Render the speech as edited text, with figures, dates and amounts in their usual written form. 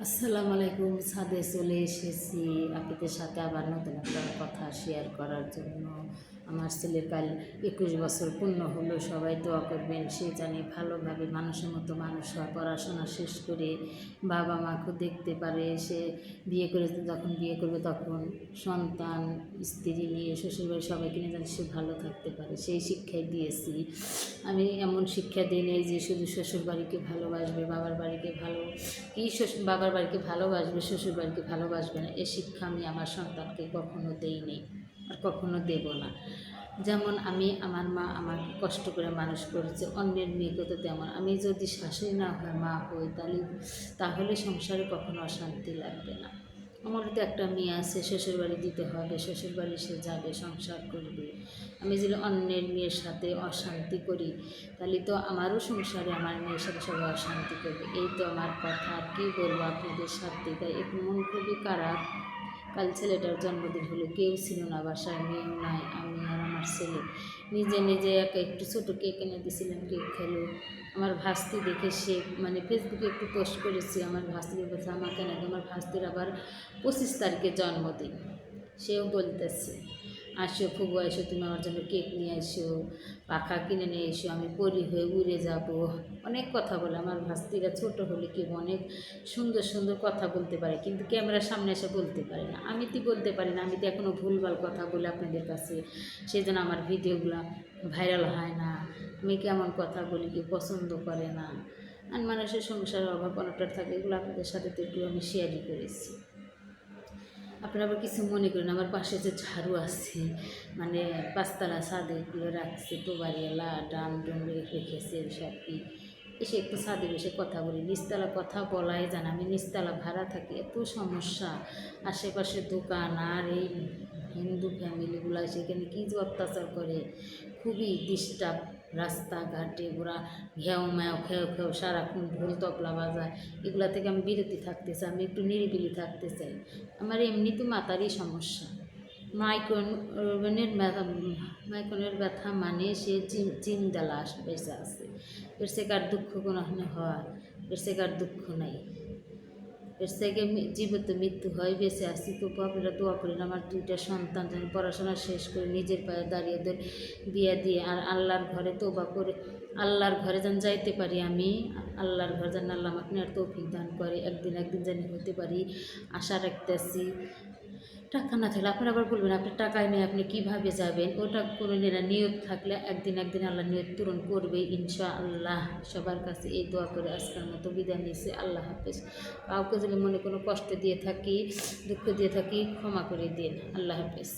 আসসালামু আলাইকুম। ছাদে চলে এসেছি আপনাদের সাথে আবার নতুন একটা কথা শেয়ার করার জন্য। আমার ছেলের কাল 21 বছর পূর্ণ হলো। সবাই দোয়া করবেন, সে জানি ভালোভাবে মানুষের মতো মানুষ হয়, পড়াশোনা শেষ করে বাবা মাকে দেখতে পারে। সে বিয়ে করে যখন বিয়ে করবে তখন সন্তান স্ত্রী নিয়ে শ্বশুরবাড়ি সবাইকে নিয়ে যেন সে ভালো থাকতে পারে, সেই শিক্ষাই দিয়েছি। আমি এমন শিক্ষা দিই নেই যে শুধু শ্বশুরবাড়িকে ভালোবাসবে, বাবার বাড়িকে ভালো বাবার বাড়িকে ভালোবাসবে, শ্বশুর বাড়িকে ভালোবাসবে না, এ শিক্ষা আমি আমার সন্তানকে কখনো দেইনি আর কখনো দেব না। যেমন আমার মা আমাকে কষ্ট করে মানুষ করেছে, অন্যের মেয়েকে তো তেমন। আমি যদি শাশুড়ি না হয় মা হই, তাহলে সংসারে কখনো অশান্তি লাগবে না। আমারও তো একটা মেয়ে আছে, শ্বশুরবাড়ি দিতে হবে, শ্বশুরবাড়ি সে যাবে, সংসার করবে। আমি যদি অন্যের মেয়ের সাথে অশান্তি করি, তাহলে তো আমারও সংসারে আমার মেয়ের সাথে সবাই অশান্তি করবে। এই তো আমার কথা, আর কী বলবো আপনাদের সাথে। তাই একটু মন খুবই খারাপ। কাল ছেলেটার জন্মদিন হলো, কেউ ছিল না বাসায়, মেয়েও নাই, আমি আর আমার ছেলে নিজে নিজে একটু ছোটো কেক এনে দিয়েছিলাম, কেক খেলো। আমার ভাস্তি দেখে সে ফেসবুকে একটু পোস্ট করেছি, আমার ভাস্তিকে বলছে আমাকে নাকি, আমার ভাস্তির আবার 25 তারিখে জন্মদিন। সেও বলতেছে আসো ফুবু, এসো তুমি আমার জন্য কেক নিয়ে এসো, পাখা কিনে নিয়ে এসো, আমি পরি হয়ে উড়ে যাব। অনেক কথা বলে। আমার ভাস্তিরা ছোট হলে কি অনেক সুন্দর সুন্দর কথা বলতে পারে, কিন্তু ক্যামেরার সামনে এসে বলতে পারে না। আমি তো বলতে পারি না, আমি তো এখনও ভুলভাল কথা বলে আপনাদের কাছে, সেই জন্য আমার ভিডিওগুলো ভাইরাল হয় না। আমি কেমন কথা বলি, কেউ পছন্দ করে না। আর মানুষের সংসারের অভাব অনটন থাকে, এগুলো আপনাদের সাথে তো একটু আমি শেয়ারই করেছি। আপনারা আবার কিছু মনে করেন, আমার পাশে যে ঝাড়ু আছে, 5তলা ছাদে এগুলো রাখছে, টোবারিয়ালা ড্রাম ড্রাম রেখেছে সব কি, এসে একটু ছাদে বসে কথা বলি। নিচতলা কথা বলাই জান, আমি নিচতলা ভাড়া থাকি, এত সমস্যা, আশেপাশে দোকান, আর এই হিন্দু ফ্যামিলিগুলো সেখানে কী যে অত্যাচার করে, খুবই ডিস্টার্ব। রাস্তাঘাটে ওরা ঘেউ ম্যাও খেয়েও খেয়েও সারাক্ষণ ঢোল তবলা বাজায়, এগুলা থেকে আমি বিরতি থাকতে চাই, আমি একটু নিরিবিলি থাকতে চাই। আমার এমনিতে মাথারই সমস্যা, মাইকনের ব্যথা মানে সে চিন্তালা বেঁচে আছে, এর থেকে আর দুঃখ কোনো হয়, এর থেকে আর দুঃখ নাই। এর থেকে জীবিত মৃত্যু হয়, বেঁচে আসছি তো আপনারা দোয়া করেন আমার 2টা সন্তান যেন পড়াশোনা শেষ করে নিজের পায়ে দাঁড়িয়ে ওদের বিয়ে দিয়ে আর আল্লাহর ঘরে তওবা করে আল্লাহর ঘরে যেন যাইতে পারি। আমি আল্লাহর ঘর যেন আল্লাহ আমাকে আর তৌফিক দান করে, একদিন যেন হতে পারি, আশা রাখতেছি। টাকা না থাকলে আপনারা আবার বলবেন আপনি টাকায় নেই, আপনি কীভাবে যাবেন, ওটা কোনো নিয়ত থাকলে একদিন আল্লাহ নিয়ত পূরণ করবে ইনশাআল্লাহ। সবার কাছে এই দোয়া করে আজকের মতো বিদায় নিয়েছি। আল্লাহ হাফেজ। কাউকে যদি মনে কোনো কষ্ট দিয়ে থাকি, দুঃখ দিয়ে থাকি, ক্ষমা করে দিন। আল্লাহ হাফেজ।